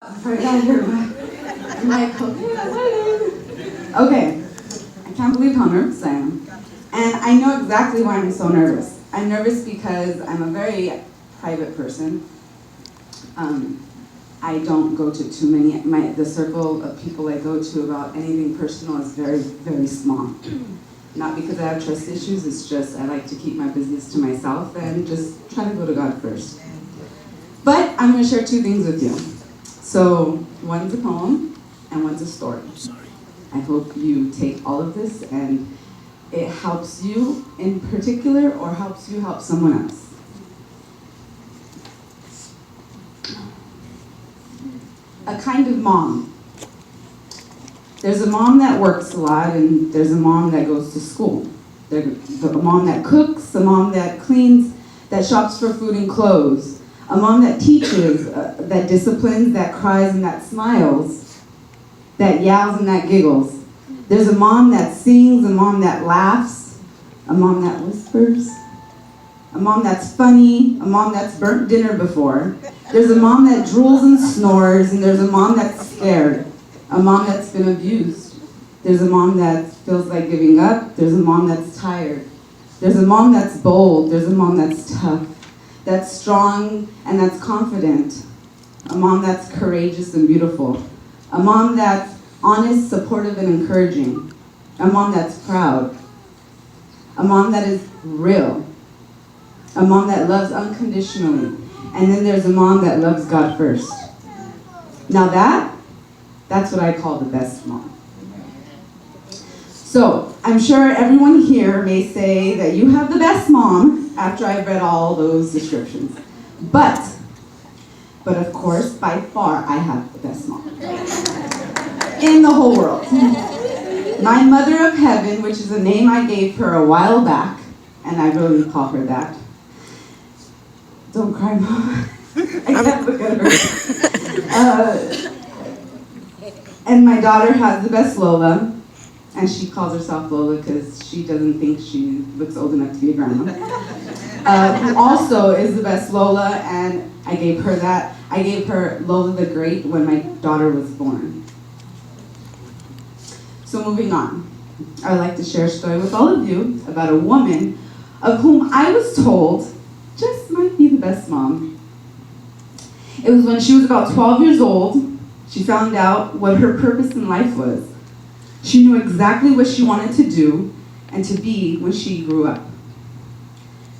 Before I got here, okay, I can't believe how nervous I am. And I know exactly why I'm so nervous. I'm nervous because I'm a very private person. I don't go to too many, the circle of people I go to about anything personal is very, very small. Not because I have trust issues, it's just I like to keep my business to myself and just try to go to God first. But I'm going to share two things with you. So one's a poem and one's a story. I hope you take all of this and it helps you in particular or helps you help someone else. A kind of mom. There's a mom that works a lot and there's a mom that goes to school. There's a mom that cooks, a mom that cleans, that shops for food and clothes. A mom that teaches, that disciplines, that cries and that smiles, that yells and that giggles. There's a mom that sings, a mom that laughs, a mom that whispers, a mom that's funny, a mom that's burnt dinner before. There's a mom that drools and snores, and there's a mom that's scared, a mom that's been abused. There's a mom that feels like giving up. There's a mom that's tired. There's a mom that's bold. There's a mom that's tough, that's strong and that's confident, a mom that's courageous and beautiful, a mom that's honest, supportive, and encouraging, a mom that's proud, a mom that is real, a mom that loves unconditionally, and then there's a mom that loves God first. Now that's what I call the best mom. So, I'm sure everyone here may say that you have the best mom after I've read all those descriptions. But of course, by far, I have the best mom in the whole world. My mother of heaven, which is a name I gave her a while back, and I really call her that. Don't cry, Mom. I can't look at her. And my daughter has the best Lola. And she calls herself Lola because she doesn't think she looks old enough to be a grandma. Who also is the best Lola, and I gave her that. I gave her Lola the Great when my daughter was born. So moving on, I would like to share a story with all of you about a woman of whom I was told just might be the best mom. It was when she was about 12 years old, she found out what her purpose in life was. She knew exactly what she wanted to do and to be when she grew up.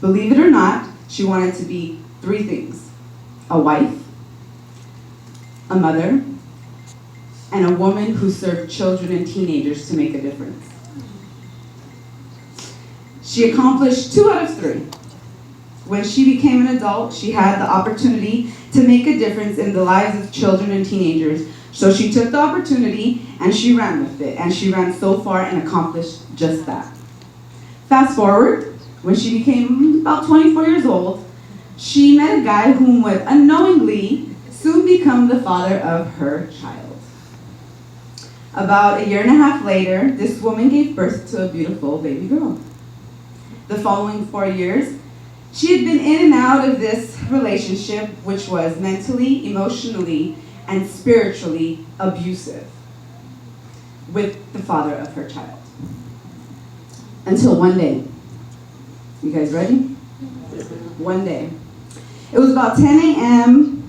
Believe it or not, she wanted to be three things: a wife, a mother, and a woman who served children and teenagers to make a difference. She accomplished 2 out of 3. When she became an adult, she had the opportunity to make a difference in the lives of children and teenagers. So she took the opportunity and she ran with it, and she ran so far and accomplished just that. Fast forward, when she became about 24 years old, she met a guy whom would unknowingly soon become the father of her child. About 1.5 years later, this woman gave birth to a beautiful baby girl. The following 4 years, she had been in and out of this relationship, which was mentally, emotionally, and spiritually abusive with the father of her child. Until one day. You guys ready? One day. It was about 10 a.m.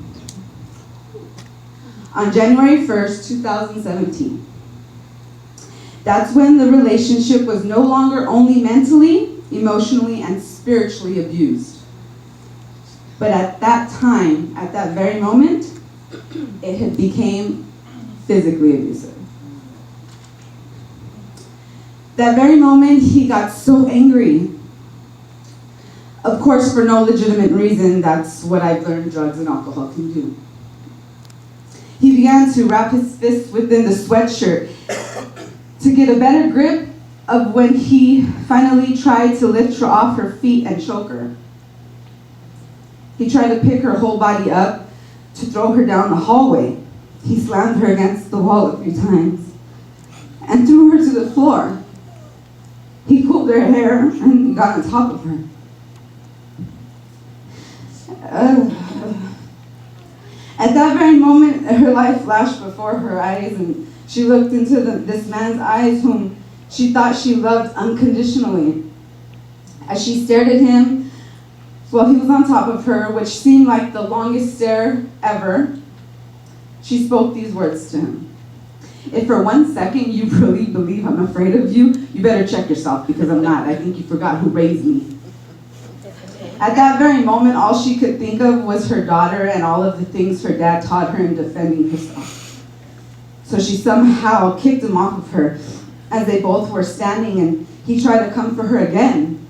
on January 1st, 2017. That's when the relationship was no longer only mentally, emotionally, and spiritually abused. But at that time, at that very moment, it had became physically abusive. That very moment, he got so angry. Of course, for no legitimate reason. That's what I've learned drugs and alcohol can do. He began to wrap his fists within the sweatshirt to get a better grip of when he finally tried to lift her off her feet and choke her. He tried to pick her whole body up to throw her down the hallway. He slammed her against the wall a few times and threw her to the floor. He pulled her hair and got on top of her. At that very moment, her life flashed before her eyes, and she looked into this man's eyes whom she thought she loved unconditionally. As she stared at him while he was on top of her, which seemed like the longest stare ever, she spoke these words to him. If for 1 second you really believe I'm afraid of you, you better check yourself, because I'm not. I think you forgot who raised me. At that very moment, all she could think of was her daughter and all of the things her dad taught her in defending herself. So she somehow kicked him off of her as they both were standing, and he tried to come for her again.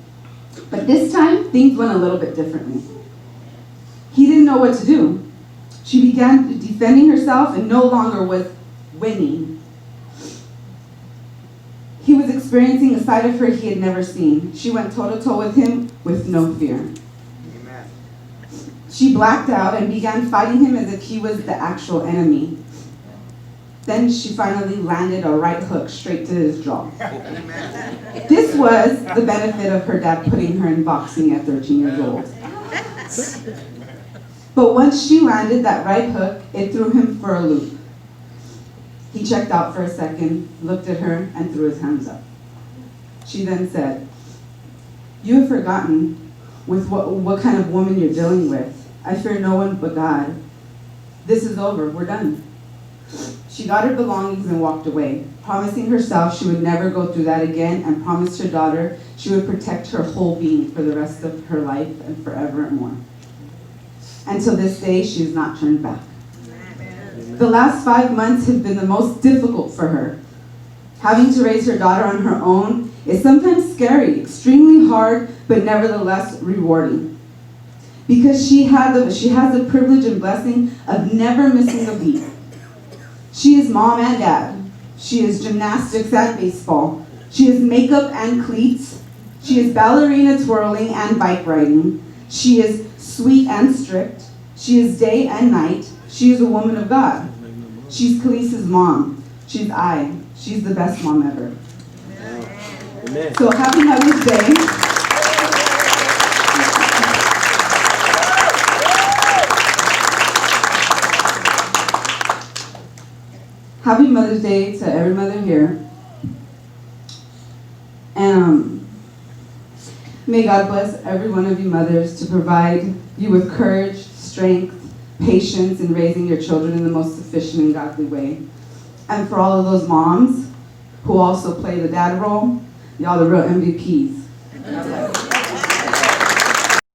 But this time, things went a little bit differently. He didn't know what to do. She began defending herself and no longer was winning. He was experiencing a side of her he had never seen. She went toe-to-toe with him with no fear. Amen. She blacked out and began fighting him as if he was the actual enemy. Then she finally landed a right hook straight to his jaw. Amen. This was the benefit of her dad putting her in boxing at 13 years old. But once she landed that right hook, it threw him for a loop. He checked out for a second, looked at her, and threw his hands up. She then said, "You have forgotten with what kind of woman you're dealing with. I fear no one but God. This is over. We're done." She got her belongings and walked away, promising herself she would never go through that again, and promised her daughter she would protect her whole being for the rest of her life and forevermore. Until this day, she has not turned back. The last 5 months have been the most difficult for her. Having to raise her daughter on her own is sometimes scary, extremely hard, but nevertheless rewarding. Because she has the privilege and blessing of never missing a beat. She is mom and dad. She is gymnastics and baseball. She is makeup and cleats. She is ballerina twirling and bike riding. She is sweet and strict. She is day and night. She is a woman of God. She's Khalees's mom. She's She's the best mom ever. Amen. So happy Mother's Day. Happy Mother's Day to every mother here. And may God bless every one of you mothers to provide you with courage, strength, patience in raising your children in the most sufficient and godly way. And for all of those moms who also play the dad role, y'all the real MVPs.